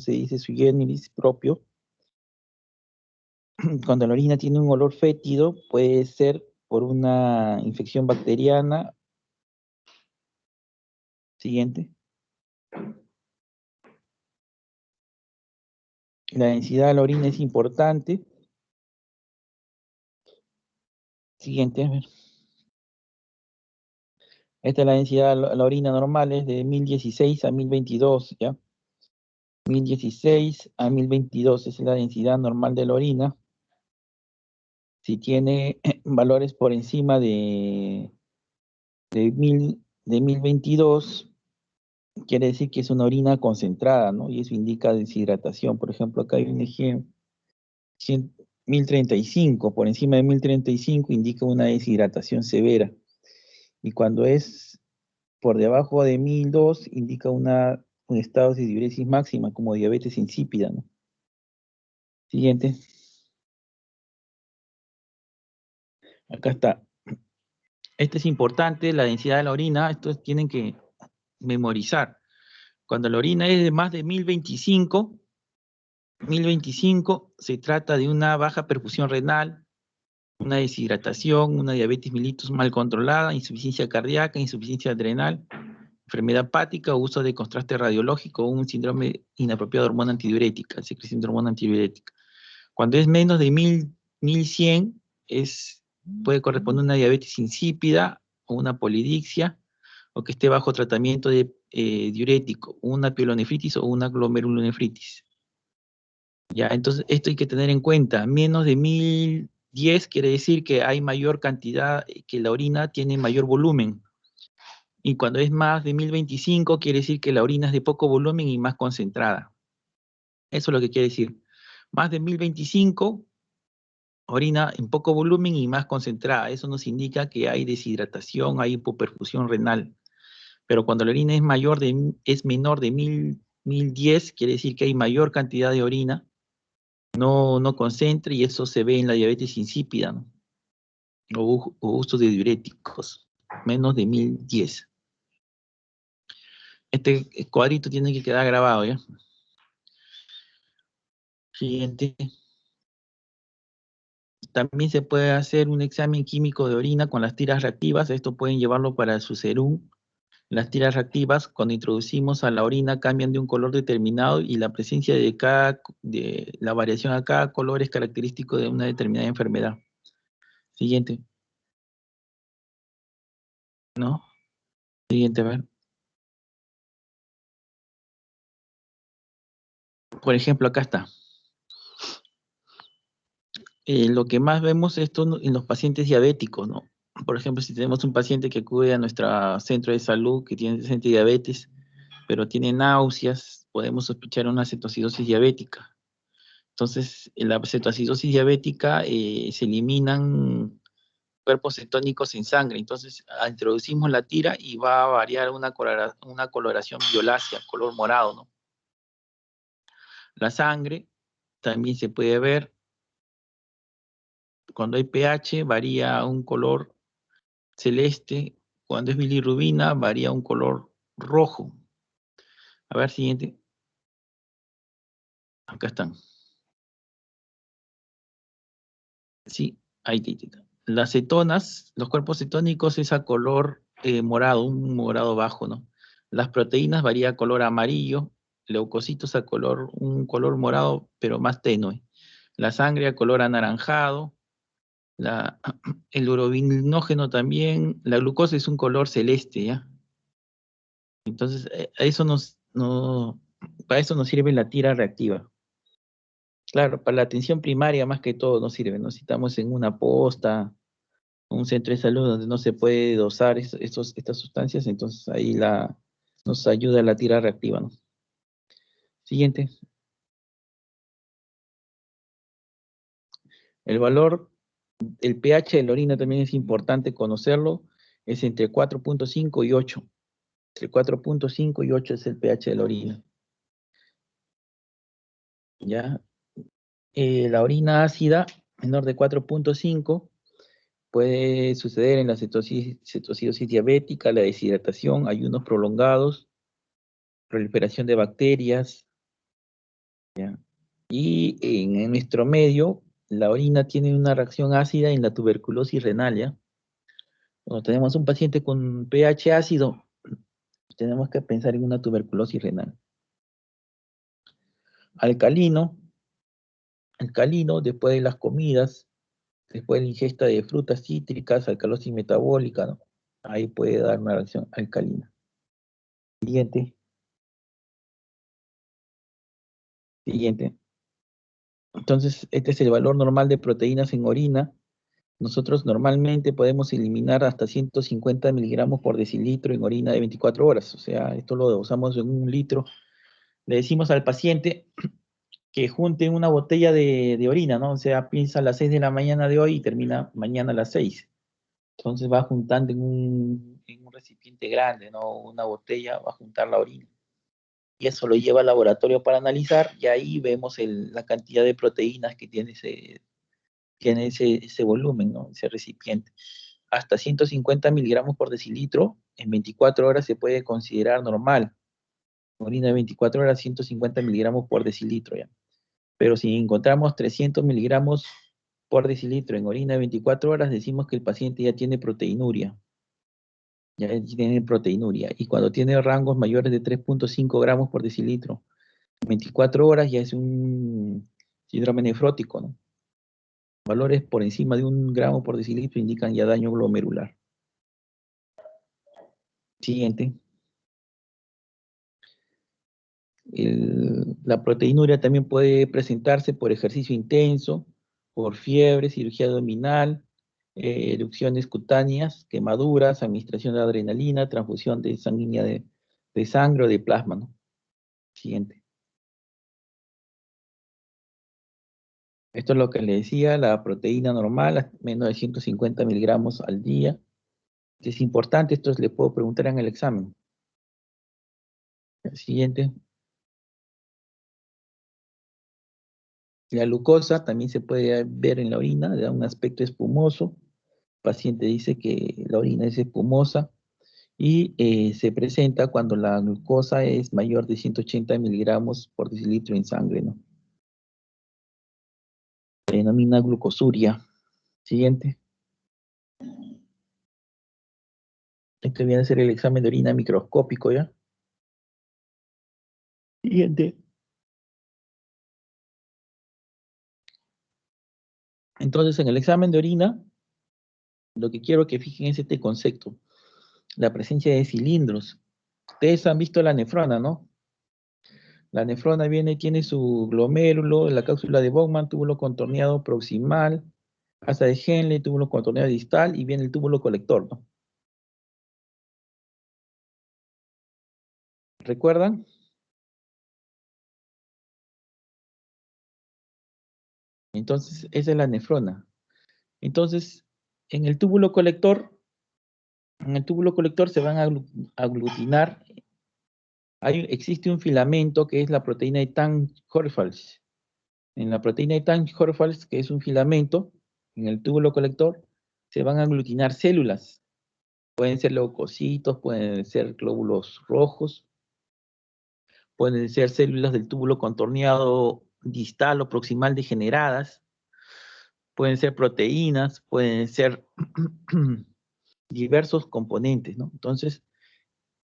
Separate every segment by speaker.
Speaker 1: se dice sui generis propio. Cuando la orina tiene un olor fétido, puede ser por una infección bacteriana. Siguiente. La densidad de la orina es importante. Siguiente, a ver. Esta es la densidad de la orina normal, es de 1016 a 1022, ¿ya? 1016 a 1022 es la densidad normal de la orina. Si tiene valores por encima de 1022, quiere decir que es una orina concentrada, ¿no? Y eso indica deshidratación. Por ejemplo, acá hay un ejemplo, 1035, por encima de 1035 indica una deshidratación severa. Y cuando es por debajo de 1002 indica un estado de diuresis máxima, como diabetes insípida, ¿no? Siguiente. Acá está. Este es importante, la densidad de la orina, estos tienen que memorizar. Cuando la orina es de más de 1025 se trata de una baja perfusión renal, una deshidratación, una diabetes mellitus mal controlada, insuficiencia cardíaca, insuficiencia adrenal, enfermedad hepática, uso de contraste radiológico, un síndrome inapropiado de hormona antidiurética, secreción de hormona antidiurética. Cuando es menos de 1100, puede corresponder a una diabetes insípida o una polidixia, o que esté bajo tratamiento de diurético, una pielonefritis o una glomerulonefritis. Ya, entonces esto hay que tener en cuenta. Menos de 1010 quiere decir que hay mayor cantidad, que la orina tiene mayor volumen. Y cuando es más de 1025 quiere decir que la orina es de poco volumen y más concentrada. Eso es lo que quiere decir. Más de 1025, orina en poco volumen y más concentrada. Eso nos indica que hay deshidratación, hay hipoperfusión renal. Pero cuando la orina es menor de 1010, quiere decir que hay mayor cantidad de orina, no concentra, y eso se ve en la diabetes insípida, ¿no? O uso de diuréticos, menos de 1010. Este cuadrito tiene que quedar grabado, ¿ya? Siguiente. También se puede hacer un examen químico de orina con las tiras reactivas. Esto pueden llevarlo para su serum. Las tiras reactivas, cuando introducimos a la orina, cambian de un color determinado, y la presencia de la variación a cada color es característico de una determinada enfermedad. Siguiente. ¿No? Siguiente, a ver. Por ejemplo, acá está. Lo que más vemos esto en los pacientes diabéticos, ¿no? Por ejemplo, si tenemos un paciente que acude a nuestro centro de salud que tiene diabetes, pero tiene náuseas, podemos sospechar una cetoacidosis diabética. Entonces, en la cetoacidosis diabética se eliminan cuerpos cetónicos en sangre. Entonces, introducimos la tira y va a variar una coloración violácea, color morado, ¿no? La sangre también se puede ver. Cuando hay pH, varía a un color celeste. Cuando es bilirrubina, varía a un color rojo. A ver, siguiente. Acá están. Sí, ahí está. Las cetonas, los cuerpos cetónicos es a color morado, un morado bajo, ¿no? Las proteínas varía a color amarillo, leucocitos un color morado, pero más tenue. La sangre a color anaranjado, el urobilinógeno también, la glucosa es un color celeste, ¿ya? Entonces, para eso nos sirve la tira reactiva. Claro, para la atención primaria más que todo nos sirve, ¿no? Si estamos en una posta, un centro de salud donde no se puede dosar estas sustancias, entonces ahí nos ayuda la tira reactiva, ¿no? Siguiente. El valor, el pH de la orina también es importante conocerlo, es entre 4.5 y 8. Entre 4.5 y 8 es el pH de la orina. ¿Ya? La orina ácida, menor de 4.5, puede suceder en la cetoacidosis diabética, la deshidratación, ayunos prolongados, proliferación de bacterias, ¿ya? Y en nuestro medio, la orina tiene una reacción ácida en la tuberculosis renal, ¿ya? Cuando tenemos un paciente con pH ácido, tenemos que pensar en una tuberculosis renal. Alcalino, alcalino, después de las comidas, después de la ingesta de frutas cítricas, alcalosis metabólica, ¿no? Ahí puede dar una reacción alcalina. Siguiente, siguiente. Entonces, este es el valor normal de proteínas en orina. Nosotros normalmente podemos eliminar hasta 150 miligramos por decilitro en orina de 24 horas. O sea, esto lo usamos en 1 litro. Le decimos al paciente que junte una botella de orina, ¿no? O sea, piensa a las 6 de la mañana de hoy y termina mañana a las 6. Entonces va juntando en un recipiente grande, ¿no? Una botella, va a juntar la orina. Y eso lo lleva al laboratorio para analizar y ahí vemos la cantidad de proteínas que tiene ese volumen, ¿no? Ese recipiente. Hasta 150 miligramos por decilitro en 24 horas se puede considerar normal. Orina de 24 horas, 150 miligramos por decilitro, ¿ya? Pero si encontramos 300 miligramos por decilitro en orina de 24 horas, decimos que el paciente ya tiene proteinuria. Ya tiene proteinuria. Y cuando tiene rangos mayores de 3.5 gramos por decilitro, en 24 horas ya es un síndrome nefrótico, ¿no? Valores por encima de 1 gramo por decilitro indican ya daño glomerular. Siguiente. La proteinuria también puede presentarse por ejercicio intenso, por fiebre, cirugía abdominal, erupciones cutáneas, quemaduras, administración de adrenalina, transfusión de sanguínea de sangre o de plasma, ¿no? Siguiente. Esto es lo que le decía, la proteína normal, menos de 150 miligramos al día. Es importante, esto le puedo preguntar en el examen. Siguiente. La glucosa también se puede ver en la orina, da un aspecto espumoso. El paciente dice que la orina es espumosa y se presenta cuando la glucosa es mayor de 180 miligramos por decilitro en sangre, ¿no? Se denomina glucosuria. Siguiente. Este viene a ser el examen de orina microscópico, ¿ya? Siguiente. Entonces, en el examen de orina, lo que quiero que fijen es este concepto, la presencia de cilindros. Ustedes han visto la nefrona, ¿no? La nefrona tiene su glomérulo, la cápsula de Bowman, túbulo contorneado proximal, asa de Henle, túbulo contorneado distal y viene el túbulo colector, ¿no? ¿Recuerdan? Entonces, esa es la nefrona. Entonces, en el túbulo colector, se van a aglutinar. Existe un filamento que es la proteína de Tang-Horfals. En la proteína de Tang-Horfals, que es un filamento, en el túbulo colector, se van a aglutinar células. Pueden ser leucocitos, pueden ser glóbulos rojos, pueden ser células del túbulo contorneado distal o proximal degeneradas, pueden ser proteínas, pueden ser diversos componentes, ¿no? Entonces,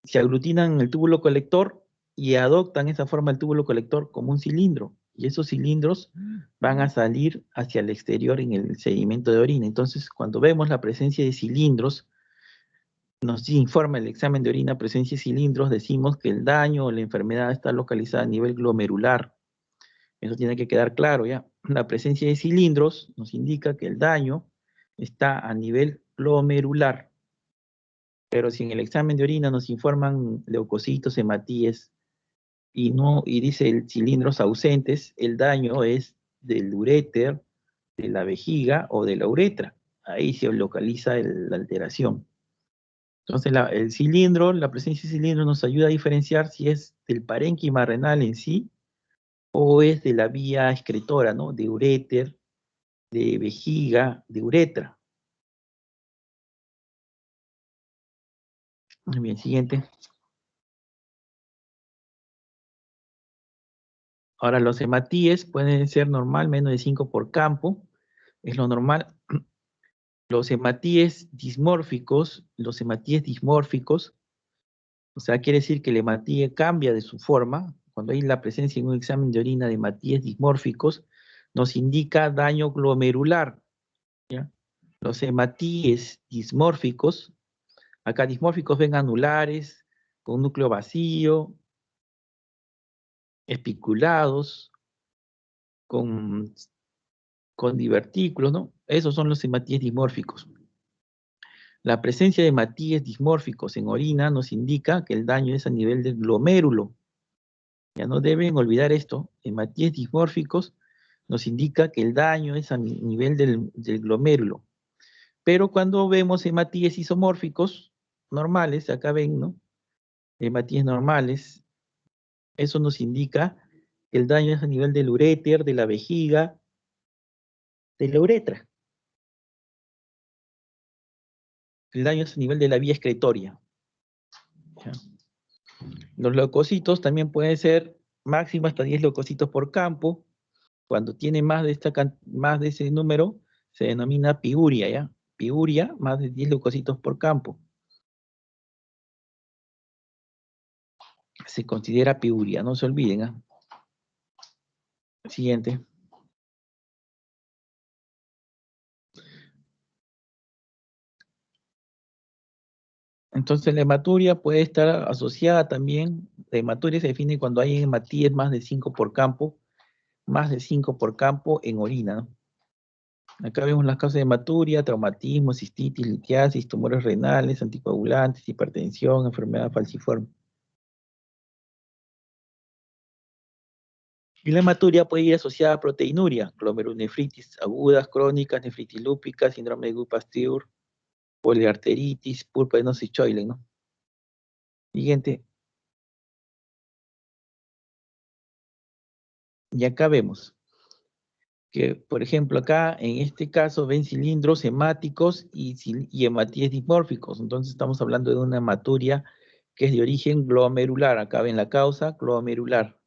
Speaker 1: se aglutinan en el túbulo colector y adoptan esa forma del túbulo colector como un cilindro. Y esos cilindros van a salir hacia el exterior en el sedimento de orina. Entonces, cuando vemos la presencia de cilindros, nos informa el examen de orina presencia de cilindros, decimos que el daño o la enfermedad está localizada a nivel glomerular. Eso tiene que quedar claro, ¿ya? La presencia de cilindros nos indica que el daño está a nivel glomerular. Pero si en el examen de orina nos informan leucocitos, hematíes, y dice cilindros ausentes, el daño es del uréter, de la vejiga o de la uretra. Ahí se localiza la alteración. Entonces, el cilindro, la presencia de cilindro nos ayuda a diferenciar si es del parénquima renal en sí o es de la vía excretora, ¿no? De uréter, de vejiga, de uretra. Muy bien, siguiente. Ahora, los hematíes pueden ser normal, menos de 5 por campo, es lo normal. Los hematíes dismórficos, o sea, quiere decir que el hematíe cambia de su forma. Cuando hay la presencia en un examen de orina de hematíes dismórficos, nos indica daño glomerular, ¿ya? Los hematíes dismórficos, acá dismórficos ven anulares, con núcleo vacío, espiculados, con, con divertículos, ¿no? Esos son los hematíes dismórficos. La presencia de hematíes dismórficos en orina nos indica que el daño es a nivel del glomérulo. Ya no deben olvidar esto. Hematíes dismórficos nos indica que el daño es a nivel del glomérulo. Pero cuando vemos hematíes isomórficos normales, acá ven, ¿no? Hematíes normales, eso nos indica que el daño es a nivel del uréter, de la vejiga, de la uretra. El daño es a nivel de la vía excretoria. ¿Ya? Los leucocitos también pueden ser máximo hasta 10 leucocitos por campo. Cuando tiene más de ese número, se denomina piuria, ¿ya? Piuria, más de 10 leucocitos por campo. Se considera piuria, no se olviden, ¿ah? Siguiente. Entonces la hematuria puede estar asociada también, la hematuria se define cuando hay hematíes más de 5 por campo, más de 5 por campo en orina, ¿no? Acá vemos las causas de hematuria, traumatismo, cistitis, litiasis, tumores renales, anticoagulantes, hipertensión, enfermedad falciforme. Y la hematuria puede ir asociada a proteinuria, glomerulonefritis agudas, crónicas, nefritis lúpica, síndrome de Gould-Pasteur, poliarteritis, pulpa de Nosse-Schuylen, ¿no? Siguiente. Y acá vemos que, por ejemplo, acá en este caso ven cilindros hemáticos y hematíes dismórficos. Entonces estamos hablando de una hematuria que es de origen glomerular. Acá ven la causa, glomerular.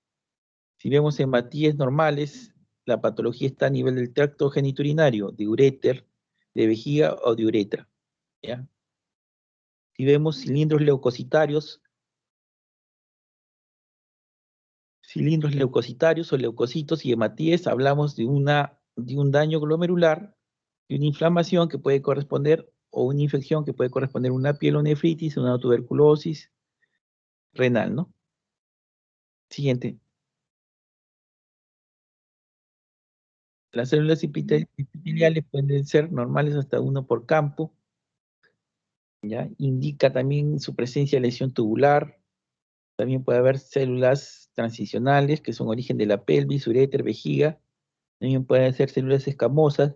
Speaker 1: Si vemos hematíes normales, la patología está a nivel del tracto genitourinario, de uréter, de vejiga o de uretra, ¿ya? Si vemos cilindros leucocitarios o leucocitos y hematíes, hablamos de un daño glomerular, de una inflamación que puede corresponder, o una infección que puede corresponder a una pielonefritis, una tuberculosis renal, ¿no? Siguiente. Las células epiteliales pueden ser normales hasta 1 por campo, ¿ya? Indica también su presencia de lesión tubular. También puede haber células transicionales, que son origen de la pelvis, uréter, vejiga. También pueden ser células escamosas,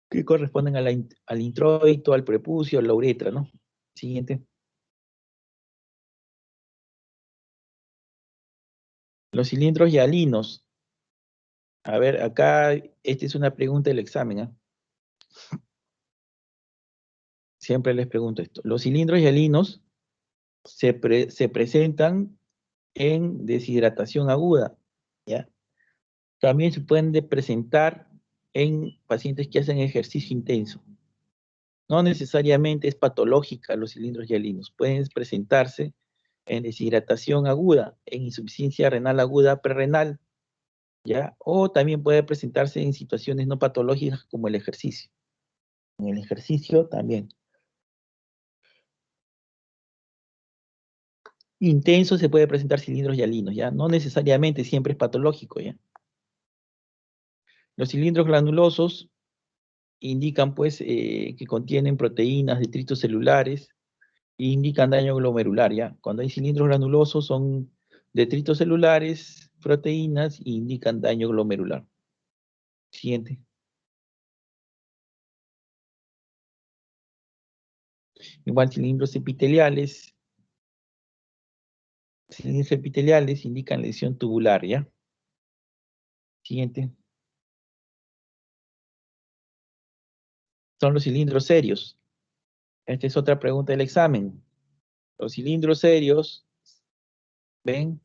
Speaker 1: que corresponden al introito, al prepucio, a la uretra, ¿no? Siguiente. Los cilindros hialinos. A ver, acá, esta es una pregunta del examen, ¿ah? Siempre les pregunto esto. Los cilindros hialinos se presentan en deshidratación aguda, ¿ya? También se pueden presentar en pacientes que hacen ejercicio intenso. No necesariamente es patológica los cilindros hialinos. Pueden presentarse en deshidratación aguda, en insuficiencia renal aguda prerrenal, ¿ya? O también puede presentarse en situaciones no patológicas como el ejercicio. En el ejercicio también. Intenso se puede presentar cilindros hialinos, ¿ya? No necesariamente siempre es patológico, ¿ya? Los cilindros granulosos indican, pues, que contienen proteínas, detritos celulares, e indican daño glomerular, ¿ya? Cuando hay cilindros granulosos son detritos celulares, proteínas, e indican daño glomerular. Siguiente. Igual cilindros epiteliales indican lesión tubular, ¿ya? Siguiente. Son los cilindros serios. Esta es otra pregunta del examen. Los cilindros serios ¿Ven?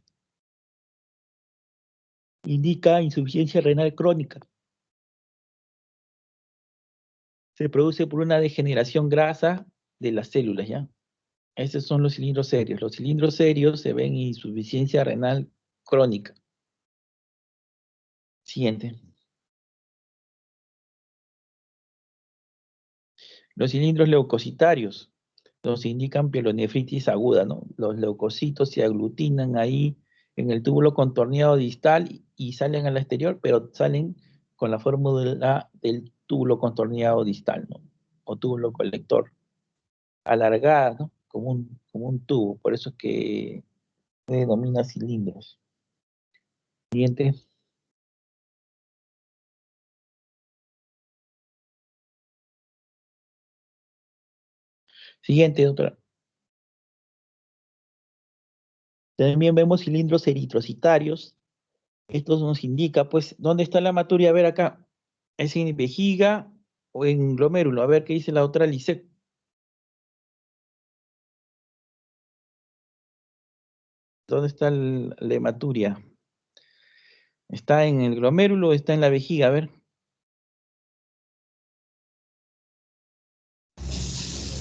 Speaker 1: Indica insuficiencia renal crónica. Se produce por una degeneración grasa de las células, ¿ya? Esos son los cilindros serios. Los cilindros serios se ven en insuficiencia renal crónica. Siguiente. Los cilindros leucocitarios nos indican pielonefritis aguda, ¿no? Los leucocitos se aglutinan ahí en el túbulo contorneado distal y salen al exterior, pero salen con la fórmula del túbulo contorneado distal, ¿no? O túbulo colector, alargada, ¿no? Como un tubo, por eso es que se denomina cilindros. Siguiente. Siguiente, doctora. También vemos cilindros eritrocitarios. Esto nos indica, pues, ¿dónde está la hematuria? A ver acá. ¿Es en vejiga o en glomérulo? A ver qué dice la otra Lisette. ¿Dónde está la hematuria? ¿Está en el glomérulo o está en la vejiga? A ver.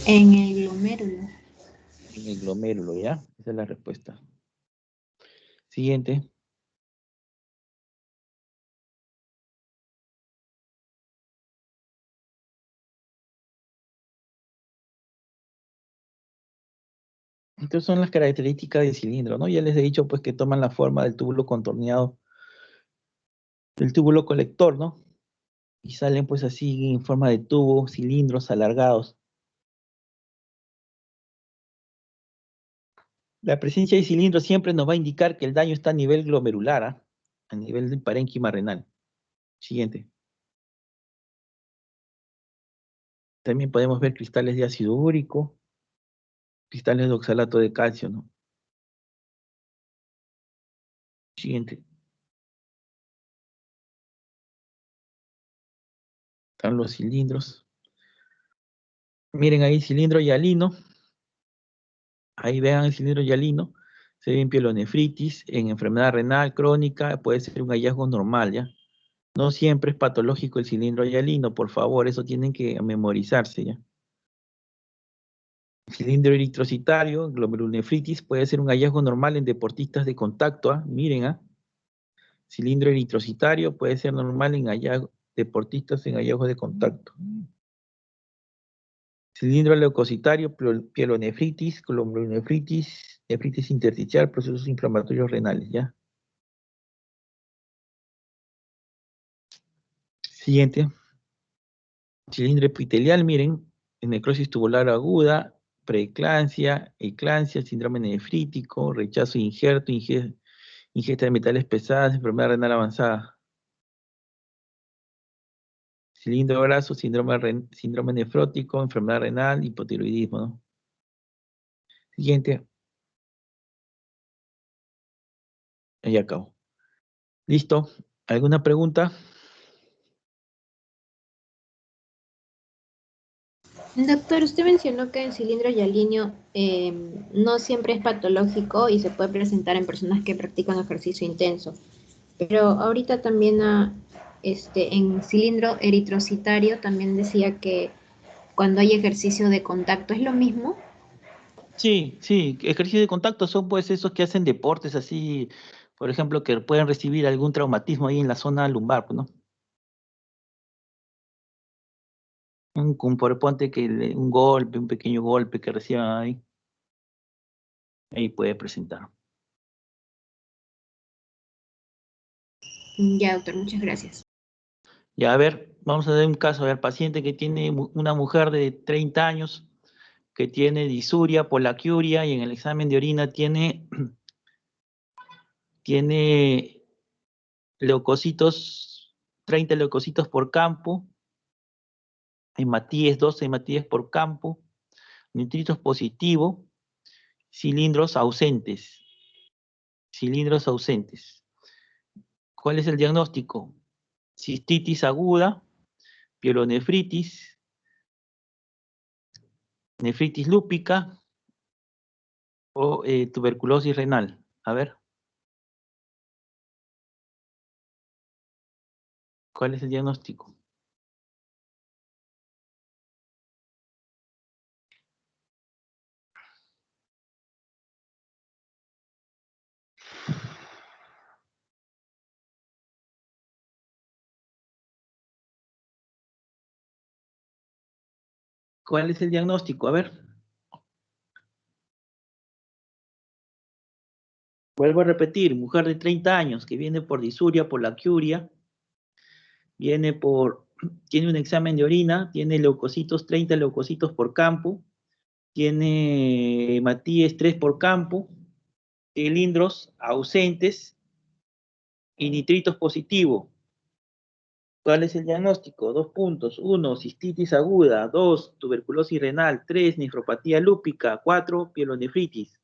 Speaker 2: En el glomérulo.
Speaker 1: En el glomérulo, ¿ya? Esa es la respuesta. Siguiente. Estas son las características del cilindro, ¿no? Ya les he dicho, pues, que toman la forma del túbulo contorneado, del túbulo colector, ¿no? Y salen, pues, así en forma de tubo, cilindros alargados. La presencia de cilindros siempre nos va a indicar que el daño está a nivel glomerular, ¿ah? A nivel del parénquima renal. Siguiente. También podemos ver cristales de ácido úrico, cristales de oxalato de calcio, ¿no? Siguiente. Están los cilindros. Miren ahí, cilindro hialino. Ahí vean el cilindro hialino. Se ve en pielonefritis, en enfermedad renal crónica, puede ser un hallazgo normal, ¿ya? No siempre es patológico el cilindro hialino, por favor, eso tienen que memorizarse, ¿ya? El cilindro eritrocitario, glomerulonefritis, puede ser un hallazgo normal en deportistas de contacto, ¿ah? Miren, ¿ah? Cilindro eritrocitario puede ser normal en deportistas en hallazgos de contacto. Cilindro leucocitario, pielonefritis, glomerulonefritis, nefritis intersticial, procesos inflamatorios renales, ¿ya? Siguiente. Cilindro epitelial, miren, necrosis tubular aguda, preeclampsia, eclampsia, síndrome nefrítico, rechazo injerto, ingesta de metales pesadas, enfermedad renal avanzada. Cilindro graso, síndrome nefrótico, enfermedad renal, hipotiroidismo, ¿no? Siguiente. Ahí acabo. ¿Listo? ¿Alguna pregunta?
Speaker 2: Doctor, usted mencionó que el cilindro hialinio no siempre es patológico y se puede presentar en personas que practican ejercicio intenso, pero ahorita también en cilindro eritrocitario también decía que cuando hay ejercicio de contacto es lo mismo.
Speaker 1: Sí, sí, ejercicios de contacto son pues esos que hacen deportes así, por ejemplo, que pueden recibir algún traumatismo ahí en la zona lumbar, pues, ¿no? Ponte que un golpe, un pequeño golpe que reciban ahí puede presentar.
Speaker 2: Ya, doctor, muchas gracias.
Speaker 1: Ya, a ver, vamos a ver un caso, a ver, paciente que tiene una mujer de 30 años que tiene disuria, polaquiuria y en el examen de orina tiene leucocitos, 30 leucocitos por campo, hematíes 12 hematíes por campo, nitritos positivos, cilindros ausentes. Cilindros ausentes. ¿Cuál es el diagnóstico? Cistitis aguda, pielonefritis, nefritis lúpica o tuberculosis renal. A ver. ¿Cuál es el diagnóstico? ¿Cuál es el diagnóstico? A ver. Vuelvo a repetir, mujer de 30 años que viene por disuria, por la curia, tiene un examen de orina, tiene leucocitos, 30 leucocitos por campo, tiene hematíes 3 por campo, cilindros ausentes y nitritos positivo. ¿Cuál es el diagnóstico? 2 puntos. 1, cistitis aguda. 2, tuberculosis renal. 3, nefropatía lúpica. 4, pielonefritis.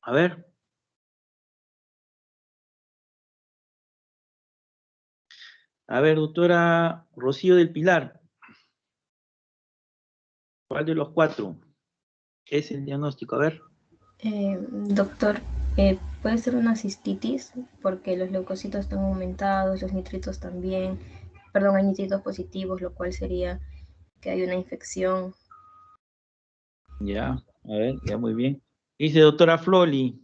Speaker 1: A ver. A ver, doctora Rocío del Pilar. ¿Cuál de los 4 es el diagnóstico? A ver.
Speaker 3: Doctor, puede ser una cistitis porque los leucocitos están aumentados, los nitritos también, perdón, hay nitritos positivos, lo cual sería que hay una infección.
Speaker 1: Ya, a ver, ya muy bien. Dice doctora Floli.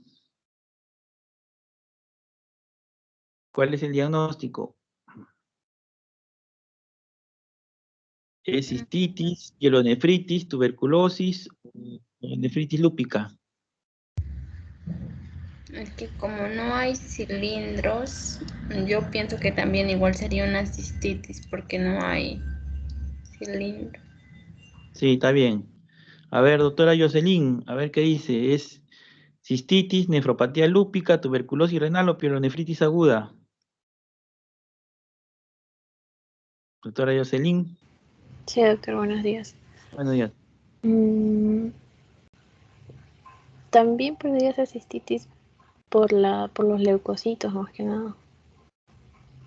Speaker 1: ¿Cuál es el diagnóstico? Es cistitis, pielonefritis, tuberculosis, nefritis lúpica.
Speaker 3: Es que como no hay cilindros, yo pienso que también igual sería una cistitis porque no hay cilindro.
Speaker 1: Sí, está bien. A ver, doctora Jocelyn, a ver qué dice. ¿Es cistitis, nefropatía lúpica, tuberculosis renal o pielonefritis aguda? Doctora Jocelyn,
Speaker 4: Sí, doctor, buenos días.
Speaker 1: buenos días.
Speaker 4: Mm, también podría ser cistitis por los leucocitos, más que nada,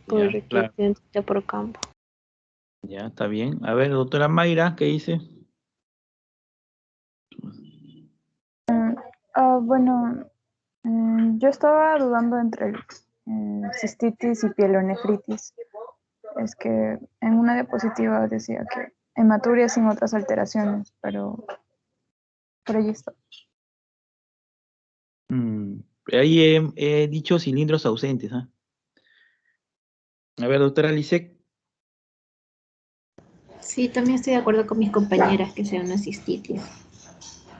Speaker 4: por el
Speaker 1: Ya, claro.
Speaker 4: requerimiento por campo.
Speaker 1: Ya, está bien. A ver, doctora Mayra, ¿qué dice?
Speaker 5: Bueno, yo estaba dudando entre cistitis y pielonefritis. Es que en una diapositiva decía que hematuria sin otras alteraciones, pero por ahí está.
Speaker 1: Ahí he dicho cilindros ausentes. ¿Ah? A ver, doctora Lisek.
Speaker 2: Sí, también estoy de acuerdo con mis compañeras que sea una cistitis.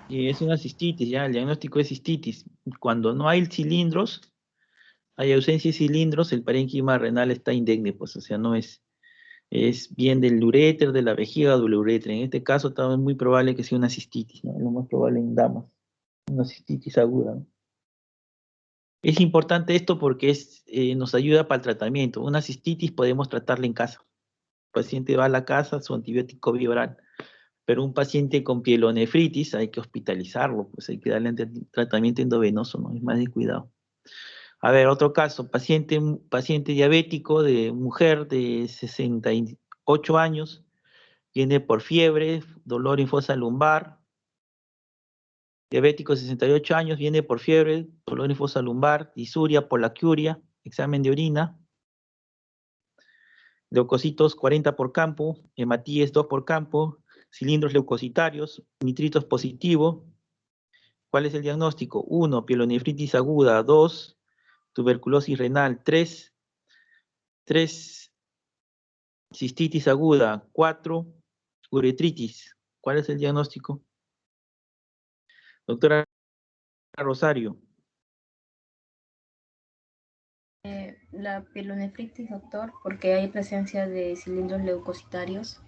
Speaker 1: Y es una cistitis, ya, el diagnóstico es cistitis. Cuando no hay cilindros, hay ausencia de cilindros, el parénquima renal está indemne, pues, o sea, no es bien del uréter, de la vejiga o del uretra. En este caso, es muy probable que sea una cistitis, ¿no? Es lo más probable en damas, una cistitis aguda, ¿no? Es importante esto porque nos ayuda para el tratamiento. Una cistitis podemos tratarla en casa. El paciente va a la casa, su antibiótico vía oral. Pero un paciente con pielonefritis hay que hospitalizarlo, pues hay que darle tratamiento endovenoso, ¿no? Es más de cuidado. A ver, otro caso, paciente diabético de mujer de 68 años, viene por fiebre, dolor en fosa lumbar. Diabético de 68 años, viene por fiebre, dolor en fosa lumbar, disuria, polaquiuria, examen de orina, leucocitos 40 por campo, hematíes 2 por campo, cilindros leucocitarios, nitritos positivo. ¿Cuál es el diagnóstico? 1, pielonefritis aguda. 2, tuberculosis renal. 3, cistitis aguda. 4, uretritis. ¿Cuál es el diagnóstico? Doctora Rosario.
Speaker 3: La pielonefritis, doctor, porque hay presencia de cilindros leucocitarios.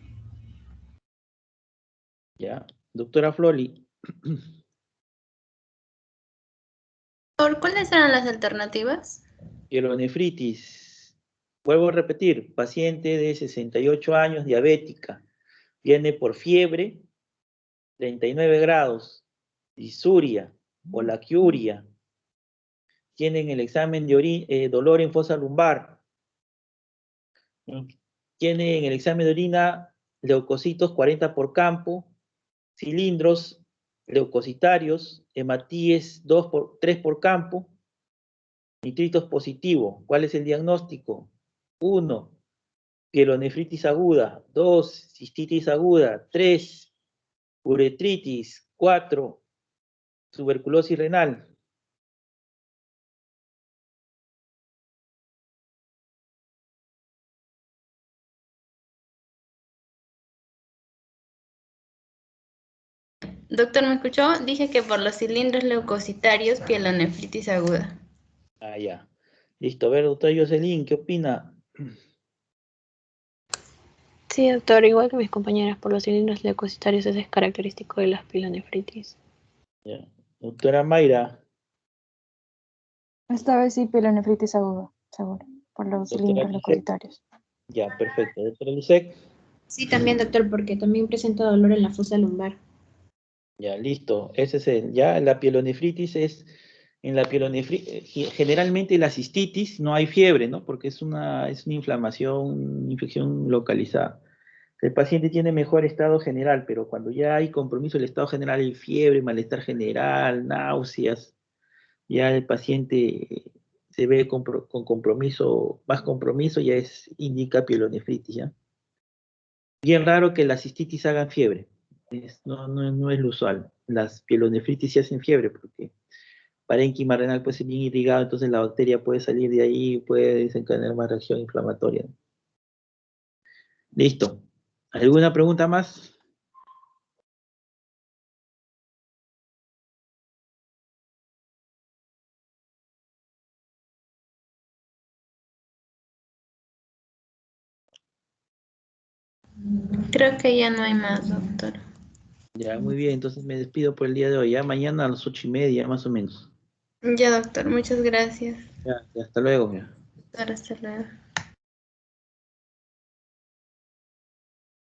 Speaker 1: Ya. Doctora Floli.
Speaker 3: ¿Cuáles eran las alternativas?
Speaker 1: Pielonefritis. Vuelvo a repetir, paciente de 68 años, diabética. Viene por fiebre, 39 grados, disuria, polaquiuria. Tienen el examen de orina, dolor en fosa lumbar. Tienen el examen de orina leucocitos 40 por campo, cilindros leucocitarios, hematíes 3 por campo, nitritos positivo. ¿Cuál es el diagnóstico? 1, pielonefritis aguda. 2, cistitis aguda. 3, uretritis. 4, tuberculosis renal.
Speaker 3: Doctor, ¿me escuchó? Dije que por los cilindros leucocitarios, pielonefritis aguda.
Speaker 1: Ah, ya. Listo. A ver, doctor Jocelyn, ¿qué opina?
Speaker 4: Sí, doctor, igual que mis compañeras, por los cilindros leucocitarios, ese es característico de las pielonefritis.
Speaker 1: Ya. Doctora Mayra.
Speaker 5: Esta vez sí, pielonefritis aguda, seguro, por los
Speaker 1: Doctora
Speaker 5: cilindros
Speaker 1: Lisek.
Speaker 5: leucocitarios.
Speaker 1: Ya, perfecto. Doctora Lisek.
Speaker 2: Sí, también, doctor, porque también presenta dolor en la fosa lumbar.
Speaker 1: Ya, listo. Ese es ya la pielonefritis es, en la pielonefritis, generalmente la cistitis no hay fiebre, ¿no? Porque es una inflamación, una infección localizada. El paciente tiene mejor estado general, pero cuando ya hay compromiso del estado general, hay fiebre, malestar general, náuseas, ya el paciente se ve con compromiso, más compromiso, ya indica pielonefritis, ¿ya? Bien raro que las cistitis hagan fiebre. No es lo usual. Las pielonefritis sí hacen fiebre porque parénquima renal puede ser bien irrigado, entonces la bacteria puede salir de ahí y puede desencadenar una reacción inflamatoria. Listo. ¿Alguna pregunta más?
Speaker 3: Creo que ya no hay más, doctor.
Speaker 1: Ya, muy bien. Entonces me despido por el día de hoy. Ya mañana a las 8:30, más o menos.
Speaker 3: Ya, doctor, muchas gracias.
Speaker 1: Ya, hasta luego. Ya.
Speaker 3: Hasta luego.